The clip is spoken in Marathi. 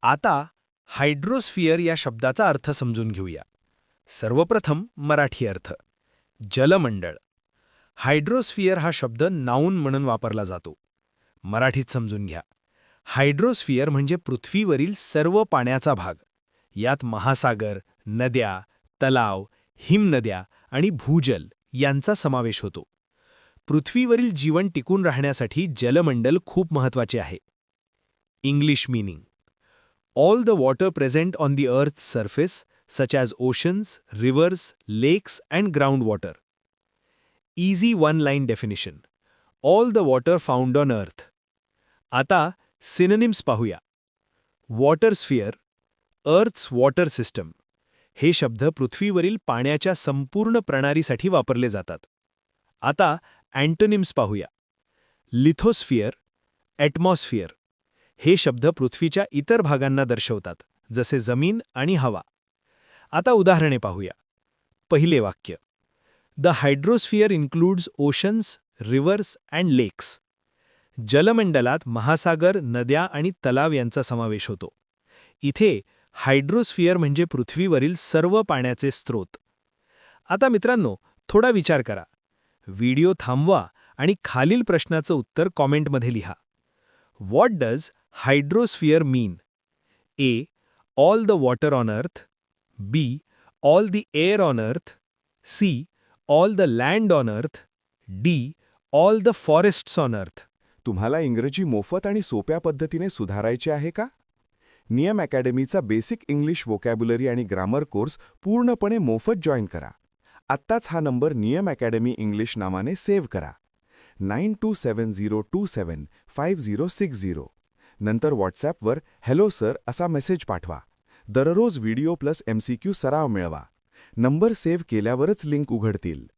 आता हायड्रोस्फिअर या शब्दाचा अर्थ समजून घेऊया. सर्वप्रथम मराठी अर्थ. जलमंडळ. हायड्रोस्फिअर हा शब्द नाऊन म्हणून वापरला जातो. मराठीत समजून घ्या. हायड्रोस्फिअर म्हणजे पृथ्वीवरील सर्व पाण्याचा भाग. यात महासागर, नद्या, तलाव, हिमनद्या आणि भूजल यांचा समावेश होतो. पृथ्वीवरील जीवन टिकून राहण्यासाठी जलमंडल खूप महत्त्वाचे आहे. English meaning. All the water present on the Earth's surface, such as oceans, rivers, lakes, and groundwater. Easy one-line definition. All the water found on Earth. आता synonyms पाहूया. Water sphere, Earth's water system. हे शब्द पृथ्वीवरील पाण्याच्या संपूर्ण प्रणालीसाठी वापरले जातात. आता अँटोनिम्स पाहूया. लिथोस्फिअर, ॲटमॉस्फिअर. हे शब्द पृथ्वीच्या इतर भागांना दर्शवतात, जसे जमीन आणि हवा. आता उदाहरणे पाहूया. पहिले वाक्य. The hydrosphere includes oceans, rivers and lakes. जलमंडलात महासागर, नद्या आणि तलाव यांचा समावेश होतो. इथे हायड्रोस्फिअर म्हणजे पृथ्वीवरील सर्व पाण्याचे स्रोत. आता मित्रांनो, थोडा विचार करा. व्हिडिओ थांबवा आणि खालील प्रश्नाचं उत्तर कॉमेंटमध्ये लिहा. What does hydrosphere mean? A. All the water on Earth. B. All the air on Earth. C. All the land on Earth. D. All the forests on Earth. तुम्हाला इंग्रजी मोफत आणि सोप्या पद्धतीने सुधारायचे आहे का? नियम अकॅडमीचा बेसिक इंग्लिश व्होकॅब्युलरी आणि ग्रामर कोर्स पूर्णपणे मोफत जॉईन करा. आत्ताच हा नंबर नियम अकॅडमी इंग्लिश नावाने सेव्ह करा. 9270275060. नंतर व्हॉट्सॲपवर हॅलो सर असा मेसेज पाठवा. दररोज व्हिडिओ प्लस MCQ सराव मिळवा. नंबर सेव्ह केल्यावरच लिंक उघडतील.